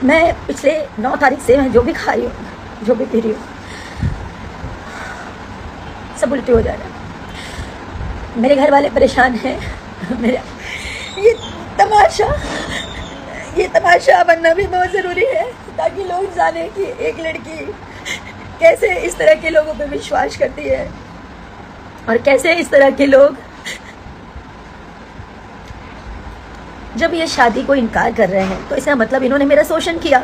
मैं पिछले 9 तारीख से मैं जो भी खा रही हूँ, जो भी पी रही हूँ, सब उल्टी हो जा रहा है। मेरे घर वाले परेशान हैं। मेरा ये तमाशा बनना भी बहुत ज़रूरी है ताकि लोग जाने कि एक लड़की कैसे इस तरह के लोगों पे विश्वास करती है और कैसे इस तरह के लोग जब ये शादी को इनकार कर रहे हैं तो इसका मतलब इन्होंने मेरा शोषण किया।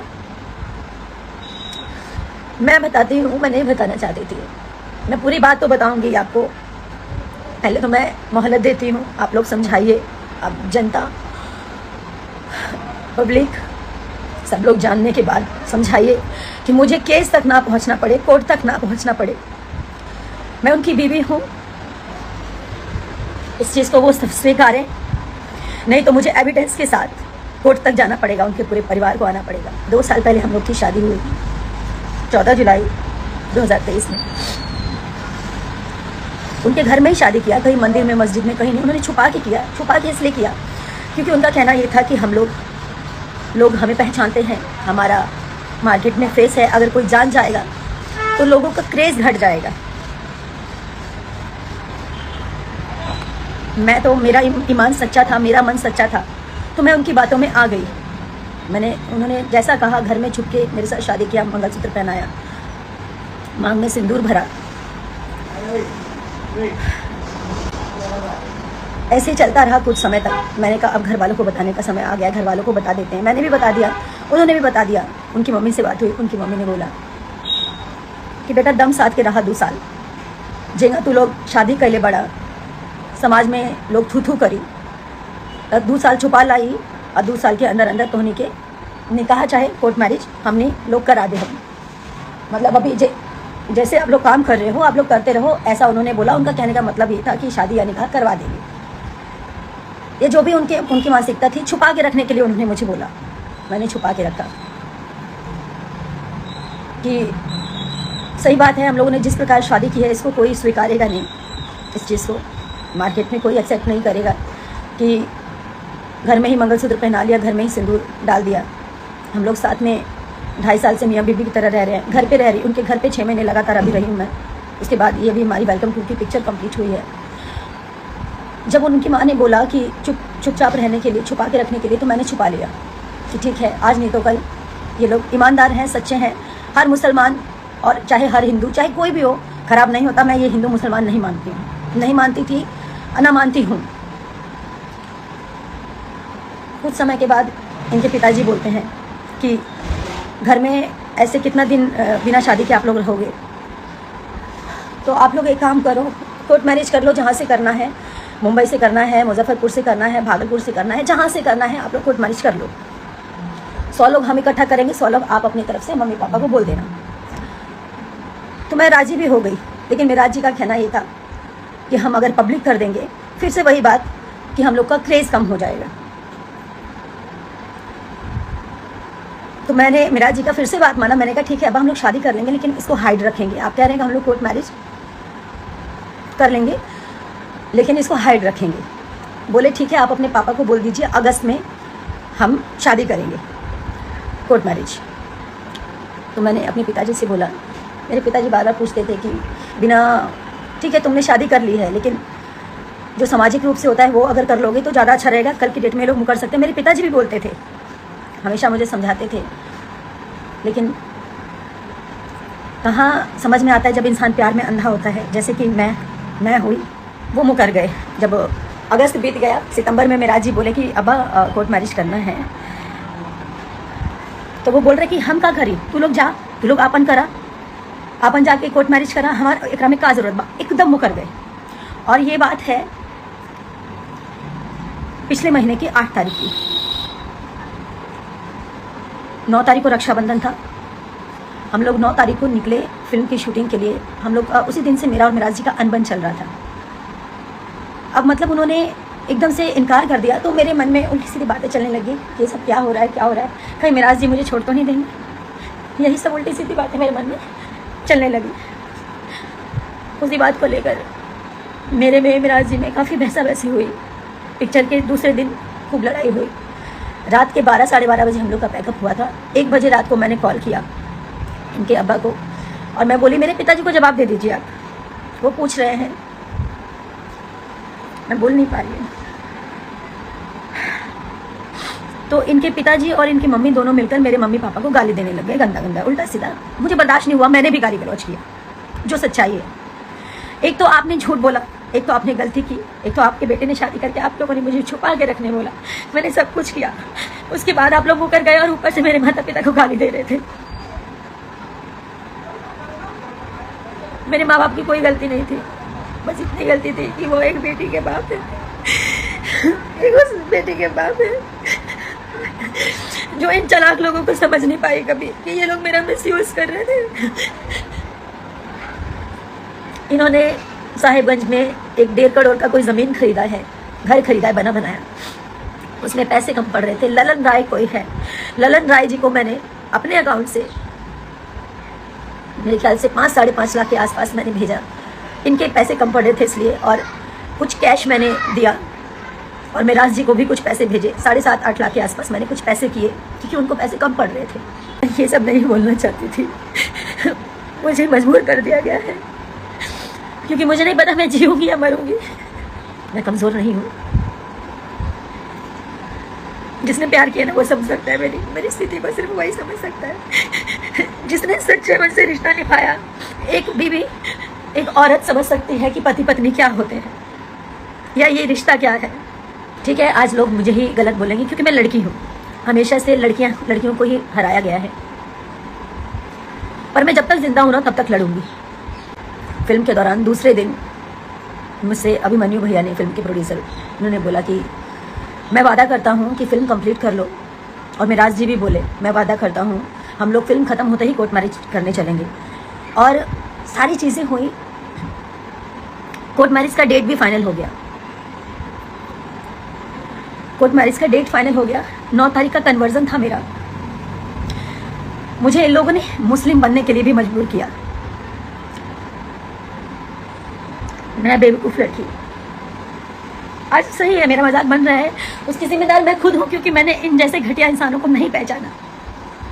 मैं बताती हूँ, मैं नहीं बताना चाहती थी, मैं पूरी बात तो बताऊंगी आपको। पहले तो मैं मोहलत देती हूँ, आप लोग समझाइए, आप जनता पब्लिक सब लोग जानने के बाद समझाइए कि मुझे केस तक ना पहुँचना पड़े, कोर्ट तक ना पहुँचना पड़े। मैं उनकी बीवी हूँ, इस चीज़ को वो स्वीकारें, नहीं तो मुझे एविडेंस के साथ कोर्ट तक जाना पड़ेगा, उनके पूरे परिवार को आना पड़ेगा। 2 साल पहले हम लोग की शादी हुई 14 जुलाई 2023 में। उनके घर में ही शादी किया, कहीं मंदिर में, मस्जिद में, कहीं नहीं। उन्होंने छुपा के किया। छुपा के इसलिए किया क्योंकि उनका कहना ये था कि हम लोग हमें पहचानते हैं, हमारा मार्केट में फेस है, अगर कोई जान जाएगा तो लोगों का क्रेज़ घट जाएगा। मैं तो, मेरा ईमान सच्चा था, मेरा मन सच्चा था, तो मैं उनकी बातों में आ गई। उन्होंने जैसा कहा, घर में छुप के मेरे साथ शादी किया, मंगलसूत्र पहनाया, मांग में सिंदूर भरा। ऐसे ही चलता रहा कुछ समय तक। मैंने कहा अब घर वालों को बताने का समय आ गया, घर वालों को बता देते हैं। मैंने भी बता दिया, उन्होंने भी बता दिया। उनकी मम्मी से बात हुई, उनकी मम्मी ने बोला कि बेटा दम साथ के रहा 2 साल, जेगा तू लोग शादी कर ले बड़ा, समाज में लोग थू थू करी, 2 साल छुपा लाई और 2 साल के अंदर अंदर तोहनी के निकाह चाहे कोर्ट मैरिज हमने लोग करा दे। हम मतलब अभी जैसे आप लोग काम कर रहे हो, आप लोग करते रहो, ऐसा उन्होंने बोला। उनका कहने का मतलब ये था कि शादी या निकाह करवा देंगे। ये जो भी उनकी मानसिकता थी, छुपा के रखने के लिए उन्होंने मुझे बोला। मैंने छुपा के रखा कि सही बात है, हम लोगों ने जिस प्रकार शादी की है इसको कोई स्वीकारेगा नहीं, इस चीज़ को मार्केट में कोई एक्सेप्ट नहीं करेगा कि घर में ही मंगलसूत्र पहना लिया, घर में ही सिंदूर डाल दिया। हम लोग साथ में 2.5 साल से मियाँ बीबी की तरह रह रहे हैं, घर पे रह रही, उनके घर पे 6 महीने लगातार अभी रही हूँ मैं। उसके बाद ये भी हमारी वेलकम टू की पिक्चर कंप्लीट हुई है। जब उनकी माँ ने बोला कि चुपचाप रहने के लिए, छुपा के रखने के लिए, तो मैंने छुपा लिया कि ठीक है, आज नहीं तो कल ये लोग ईमानदार हैं, सच्चे हैं। हर मुसलमान और चाहे हर हिंदू, चाहे कोई भी हो, ख़राब नहीं होता। मैं ये हिंदू मुसलमान नहीं मानती हूँ, नहीं मानती थी, ना मानती हूँ। कुछ समय के बाद इनके पिताजी बोलते हैं कि घर में ऐसे कितना दिन बिना शादी के आप लोग रहोगे, तो आप लोग एक काम करो, कोर्ट मैरिज कर लो, जहाँ से करना है, मुंबई से करना है, मुजफ्फरपुर से करना है, भागलपुर से करना है, जहाँ से करना है आप लोग कोर्ट मैरिज कर लो। 100 लोग हम इकट्ठा करेंगे, 100 लोग आप अपनी तरफ से मम्मी पापा को बोल देना। तो मैं राजी भी हो गई, लेकिन मेरा जी का कहना ये था कि हम अगर पब्लिक कर देंगे, फिर से वही बात कि हम लोग का क्रेज़ कम हो जाएगा। तो मैंने मेरा जी का फिर से बात माना। मैंने कहा ठीक है, अब हम लोग शादी कर लेंगे, लेकिन इसको हाइड रखेंगे। आप कह रहे हैं कि हम लोग कोर्ट मैरिज कर लेंगे, लेकिन इसको हाइड रखेंगे। बोले ठीक है, आप अपने पापा को बोल दीजिए अगस्त में हम शादी करेंगे, कोर्ट मैरिज। तो मैंने अपने पिताजी से बोला। मेरे पिताजी बार बार पूछते थे कि बिना, ठीक है तुमने शादी कर ली है, लेकिन जो सामाजिक रूप से होता है वो अगर कर लोगे तो ज़्यादा अच्छा रहेगा, कल की डेट में लोग मुकर सकते हैं। मेरे पिताजी भी बोलते थे, हमेशा मुझे समझाते थे, लेकिन कहाँ समझ में आता है जब इंसान प्यार में अंधा होता है। जैसे कि मैं हुई, वो मुकर गए। जब अगस्त बीत गया, सितंबर में मेरा जी बोले कि अब्बा कोर्ट मैरिज करना है, तो वो बोल रहे कि हम का करी, तू लोग जा, तू लोग आपन करा, आपन जाके कोर्ट मैरिज करा, हमारा एकरा में का जरूरत बा। एकदम मुकर गए। और ये बात है पिछले महीने की 8 तारीख की। 9 तारीख को रक्षाबंधन था। हम लोग 9 तारीख को निकले फिल्म की शूटिंग के लिए। हम लोग उसी दिन से मेरा और मिराज जी का अनबन चल रहा था। अब मतलब उन्होंने एकदम से इनकार कर दिया, तो मेरे मन में उल्टी सीधी बातें चलने लगी कि ये सब क्या हो रहा है, क्या हो रहा है, कहीं मिराज जी मुझे छोड़ तो नहीं देंगे। यही सब उल्टी सीधी बातें मेरे मन में चलने लगी। उसी बात को लेकर मेरे में मिराज जी में काफ़ी बहसा बहसी हुई। पिक्चर के दूसरे दिन खूब लड़ाई हुई। रात के 12 साढ़े 12 बजे हम लोग का पैकअप हुआ था। 1 बजे रात को मैंने कॉल किया इनके अब्बा को और मैं बोली मेरे पिताजी को जवाब दे दीजिए आप, वो पूछ रहे हैं। मैं बोल नहीं पा रही हूँ। तो इनके पिताजी और इनकी मम्मी दोनों मिलकर मेरे मम्मी पापा को गाली देने लग गए, गंदा गंदा उल्टा सीधा। मुझे बर्दाश्त नहीं हुआ, मैंने भी गाली गलौज किया, जो सच्चाई है। एक तो आपने झूठ बोला, एक तो आपने गलती की, एक तो आपके बेटे ने शादी करके आप लोगों ने मुझे छुपा के रखने बोला। मैंने सब कुछ किया, उसके बाद आप लोग होकर गए और ऊपर से मेरे माता पिता को गाली दे रहे थे। मेरे माँ बाप की कोई गलती नहीं थी, बस इतनी गलती थी कि वो एक बेटी के बाप है, एक उस बेटी के बाप है जो इन चालाक लोगों को समझ नहीं पाए कभी कि ये लोग मेरा मिसयूज कर रहे थे। इन्होंने साहिबगंज में 1.5 करोड़ का कोई जमीन खरीदा है, घर खरीदा है बना बनाया, उसमें पैसे कम पड़ रहे थे। ललन राय कोई है, ललन राय जी को मैंने अपने अकाउंट से मेरे ख्याल से 5 साढ़े 5 लाख के आसपास मैंने भेजा। इनके पैसे कम पड़ रहे थे इसलिए, और कुछ कैश मैंने दिया और मेराज जी को भी कुछ पैसे भेजे। 7.5-8 लाख के आसपास मैंने कुछ पैसे किए क्योंकि उनको पैसे कम पड़ रहे थे। ये सब नहीं बोलना चाहती थी, मुझे मजबूर कर दिया गया है क्योंकि मुझे नहीं पता मैं जीऊंगी या मरूंगी। मैं कमज़ोर नहीं हूँ, जिसने प्यार किया ना वो समझ सकता है मेरी स्थिति को, सिर्फ वही समझ सकता है। जिसने सच्चे मन से रिश्ता निभाया, एक बीवी एक औरत समझ सकती है कि पति पत्नी क्या होते हैं या ये रिश्ता क्या है। ठीक है, आज लोग मुझे ही गलत बोलेंगे क्योंकि मैं लड़की हूँ, हमेशा से लड़कियों को ही हराया गया है, पर मैं जब तक जिंदा हूँ ना तब तक लड़ूंगी। फिल्म के दौरान दूसरे दिन मुझसे अभिमन्यु भैया ने, फिल्म के प्रोड्यूसर, उन्होंने बोला कि मैं वादा करता हूँ कि फ़िल्म कंप्लीट कर लो, और मेराज जी भी बोले मैं वादा करता हूँ हम लोग फिल्म ख़त्म होते ही कोर्ट मैरिज करने चलेंगे। और सारी चीज़ें हुई, कोर्ट मैरिज का डेट भी फाइनल हो गया। कोर्ट मैरिज का डेट फाइनल हो गया। 9 तारीख का कन्वर्जन था मेरा। मुझे इन लोगों ने मुस्लिम बनने के लिए भी मजबूर किया। मैं बेवकूफ़ लड़की, आज सही है मेरा मजाक बन रहा है, उसकी जिम्मेदार मैं खुद हूँ क्योंकि मैंने इन जैसे घटिया इंसानों को नहीं पहचाना।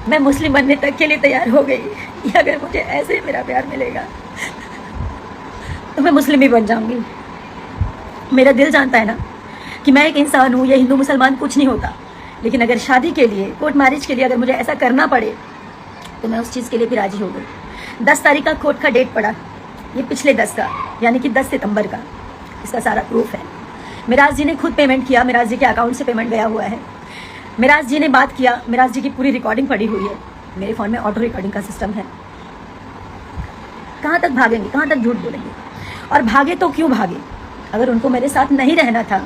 मैं मुस्लिम बनने तक के लिए तैयार हो गई। अगर मुझे ऐसे मेरा प्यार मिलेगा तो मैं मुस्लिम ही बन जाऊंगी। मेरा दिल जानता है ना कि मैं एक इंसान हूँ, ये हिंदू मुसलमान कुछ नहीं होता, लेकिन अगर शादी के लिए, कोर्ट मैरिज के लिए अगर मुझे ऐसा करना पड़े तो मैं उस चीज़ के लिए भी राजी हो गई। 10 तारीख का कोर्ट का डेट पड़ा, ये पिछले 10 का, यानी कि 10 सितंबर का। इसका सारा प्रूफ है। मेराज जी ने खुद पेमेंट किया, मेराज जी के अकाउंट से पेमेंट गया हुआ है। मेराज जी ने बात किया, मेराज जी की पूरी रिकॉर्डिंग पड़ी हुई है। मेरे फ़ोन में ऑटो रिकॉर्डिंग का सिस्टम है। कहाँ तक भागेंगे, कहाँ तक झूठ बोलेंगे? और भागे तो क्यों भागे? अगर उनको मेरे साथ नहीं रहना था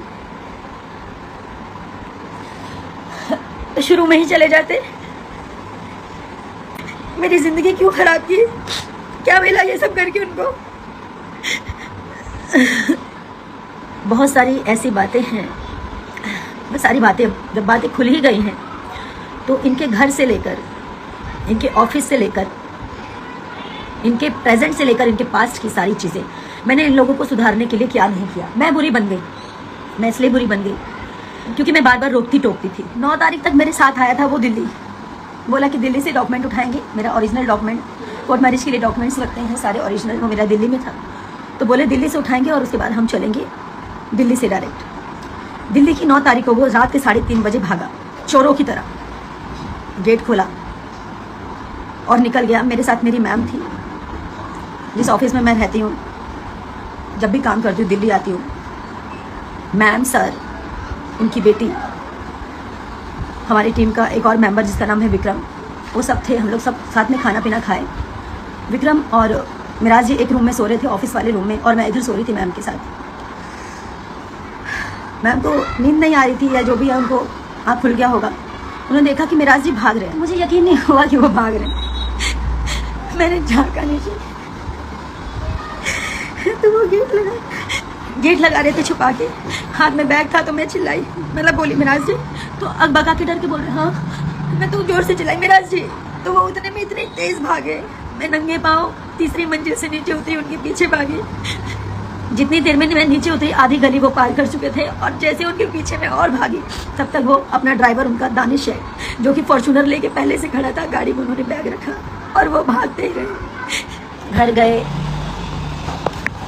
तो शुरू में ही चले जाते। मेरी जिंदगी क्यों खराब की? क्या मिला ये सब करके उनको? बहुत सारी ऐसी बातें हैं, वो सारी बातें, जब बातें खुल ही गई हैं तो इनके घर से लेकर, इनके ऑफिस से लेकर, इनके प्रेजेंट से लेकर इनके पास्ट की सारी चीज़ें मैंने इन लोगों को सुधारने के लिए क्या नहीं किया। मैं बुरी बन गई। मैं इसलिए बुरी बन गई क्योंकि मैं बार बार रोकती टोकती थी। 9 तारीख तक मेरे साथ आया था वो दिल्ली, बोला कि दिल्ली से डॉक्यूमेंट उठाएंगे, मेरा ओरिजिनल डॉक्यूमेंट, कोर्ट मैरिज के लिए डॉक्यूमेंट्स लगते हैं सारे ओरिजिनल, वो मेरा दिल्ली में था। तो बोले दिल्ली से उठाएंगे और उसके बाद हम चलेंगे दिल्ली से डायरेक्ट। दिल्ली की 9 तारीख को वो रात के 3:30 बजे भागा, चोरों की तरह गेट खोला और निकल गया। मेरे साथ मेरी मैम थी, जिस ऑफिस में मैं रहती हूँ, जब भी काम करती हूँ दिल्ली आती हूँ। मैम, सर, उनकी बेटी, हमारी टीम का एक और मेंबर जिसका नाम है विक्रम, वो सब थे। हम लोग सब साथ में खाना पीना खाए। विक्रम और मेराज जी एक रूम में सो रहे थे, ऑफिस वाले रूम में, और मैं इधर सो रही थी मैम के साथ। मैम को नींद नहीं आ रही थी या जो भी है, उनको आँख खुल गया होगा। उन्होंने देखा कि मेराज जी भाग रहे हैं। मुझे यकीन नहीं हुआ कि वो भाग रहे हैं। मैंने झाँका नीचे तो वो गेट लगा रहे थे छुपा के, हाथ में बैग था। तो मैं चिल्लाई, मतलब बोली मेराज जी, तो अगबगा के डर के बोल रहे, हाँ। मैं तो जोर से चिल्लाई मेराज जी, तो वो उतने में इतने तेज भागे। मैं नंगे पाँव 3री मंजिल से नीचे उतरी, उनके पीछे भागी। जितनी देर में मैं नीचे उतरी आधी गली वो पार कर चुके थे, और जैसे उनके पीछे मैं और भागी तब तक वो अपना ड्राइवर उनका दानिश है जो कि फॉर्च्यूनर लेके पहले से खड़ा था, गाड़ी में उन्होंने बैग रखा और वो भागते ही रहे। घर गए,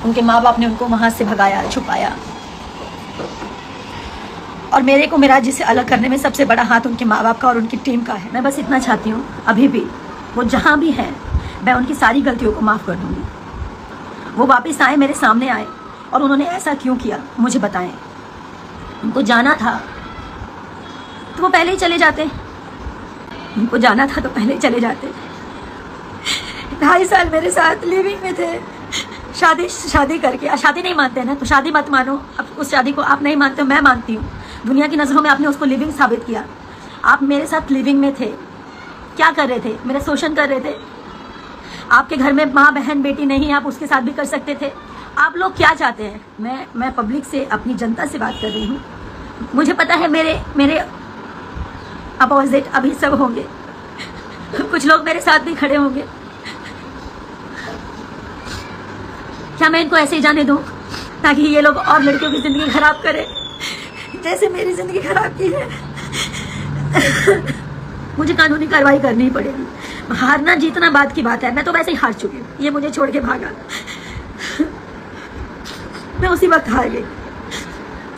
उनके माँ बाप ने उनको वहाँ से भगाया, छुपाया, और मेरे को मेराज जी से अलग करने में सबसे बड़ा हाथ उनके माँ बाप का और उनकी टीम का है। मैं बस इतना चाहती हूँ, अभी भी वो जहाँ भी हैं मैं उनकी सारी गलतियों को माफ़ कर दूँगी। वो वापस आए, मेरे सामने आए, और उन्होंने ऐसा क्यों किया मुझे बताएं। उनको जाना था तो वो पहले ही चले जाते, उनको जाना था तो पहले ही चले जाते। 2.5 साल मेरे साथ लिविंग में थे, शादी करके। शादी नहीं मानते हैं ना तो शादी मत मानो, अब उस शादी को आप नहीं मानते हो, मैं मानती हूँ। दुनिया की नज़रों में आपने उसको लिविंग साबित किया। आप मेरे साथ लिविंग में थे, क्या कर रहे थे? मेरा शोषण कर रहे थे। आपके घर में माँ बहन बेटी नहीं, आप उसके साथ भी कर सकते थे। आप लोग क्या चाहते हैं? मैं पब्लिक से, अपनी जनता से बात कर रही हूँ। मुझे पता है मेरे अपोजिट अभी सब होंगे, कुछ लोग मेरे साथ भी खड़े होंगे। क्या मैं इनको ऐसे ही जाने दूं ताकि ये लोग और लड़कियों की जिंदगी खराब करें जैसे मेरी जिंदगी खराब की है? मुझे कानूनी कार्रवाई करनी ही पड़ेगी। हारना जीतना बात की बात है, मैं तो वैसे ही हार चुकी हूँ। ये मुझे छोड़ के भागा, मैं उसी वक्त हार गई।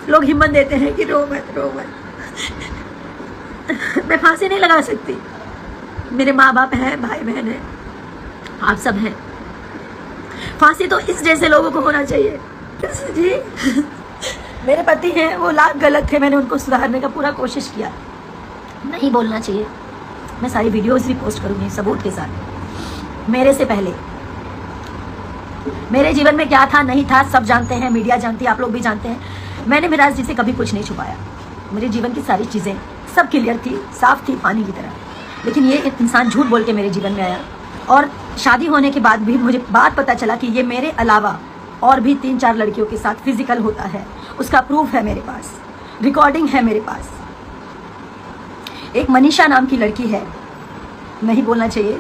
लोग हिम्मत देते हैं कि रो मत, रो मत। मैं फांसी नहीं लगा सकती। मेरे माँ बाप हैं, भाई बहन है, आप सब हैं। फांसी तो इस जैसे लोगों को होना चाहिए जी। मेरे पति हैं, वो लाख गलत थे, मैंने उनको सुधारने का पूरा कोशिश किया। नहीं बोलना चाहिए, मैं सारी वीडियोस भी पोस्ट करूंगी सबूत के साथ। मेरे से पहले मेरे जीवन में क्या था नहीं था सब जानते हैं, मीडिया जानती है, आप लोग भी जानते हैं। मैंने मिराज जी से कभी कुछ नहीं छुपाया। मेरे जीवन की सारी चीज़ें सब क्लियर थी, साफ थी, पानी की तरह। लेकिन ये इंसान झूठ बोल के मेरे जीवन में आया, और शादी होने के बाद भी मुझे बात पता चला कि ये मेरे अलावा और भी 3-4 लड़कियों के साथ फिजिकल होता है। उसका प्रूफ है मेरे पास, रिकॉर्डिंग है मेरे पास। एक मनीषा नाम की लड़की है, नहीं बोलना चाहिए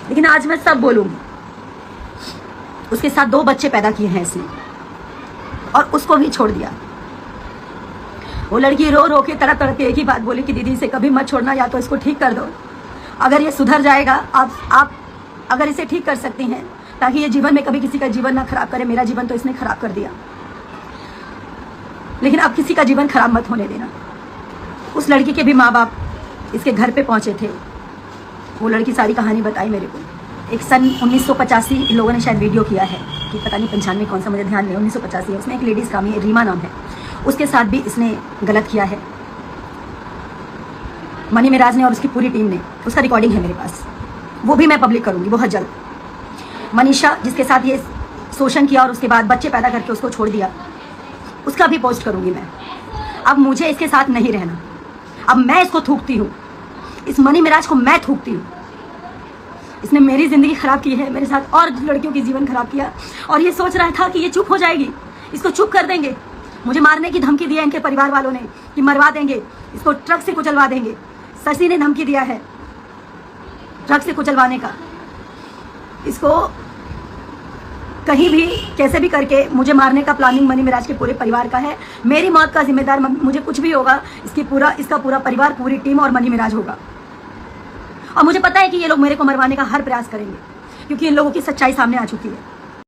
लेकिन आज मैं सब बोलूँगी। उसके साथ 2 बच्चे पैदा किए हैं इसने, और उसको भी छोड़ दिया। वो लड़की रो रो के तड़प तड़प के एक ही बात बोली कि दीदी इसे कभी मत छोड़ना, या तो इसको ठीक कर दो। अगर ये सुधर जाएगा, आप अगर इसे ठीक कर सकती हैं ताकि ये जीवन में कभी किसी का जीवन ना खराब करे। मेरा जीवन तो इसने खराब कर दिया, लेकिन अब किसी का जीवन खराब मत होने देना। उस लड़की के भी माँ बाप इसके घर पे पहुंचे थे। वो लड़की सारी कहानी बताई मेरे को। एक सन 1985 इन लोगों ने शायद वीडियो किया है कि पता नहीं 95 कौन सा, मुझे ध्यान नहीं, 1985 है। उसमें एक लेडीज़ का रीमा नाम है, उसके साथ भी इसने गलत किया है, मनी मिराज ने और उसकी पूरी टीम ने। उसका रिकॉर्डिंग है मेरे पास, वो भी मैं पब्लिक करूंगी बहुत जल्द। मनीषा जिसके साथ ये शोषण किया और उसके बाद बच्चे पैदा करके उसको छोड़ दिया, उसका भी पोस्ट करूंगी मैं। अब मुझे इसके साथ नहीं रहना, अब मैं इसको थूकती हूँ, इस मनी मिराज को मैं थूकती हूँ। इसने मेरी ज़िंदगी ख़राब की है, मेरे साथ और लड़कियों की जीवन ख़राब किया, और ये सोच रहा था कि ये चुप हो जाएगी, इसको चुप कर देंगे। मुझे मारने की धमकी दी है इनके परिवार वालों ने कि मरवा देंगे, इसको ट्रक से कुचलवा देंगे। शशि ने धमकी दिया है ट्रक से कुचलवाने का। इसको कहीं भी कैसे भी करके मुझे मारने का प्लानिंग मनी मिराज के पूरे परिवार का है। मेरी मौत का जिम्मेदार, मुझे कुछ भी होगा इसका पूरा परिवार, पूरी टीम और मनी मिराज होगा। और मुझे पता है कि ये लोग मेरे को मरवाने का हर प्रयास करेंगे, क्योंकि इन लोगों की सच्चाई सामने आ चुकी है।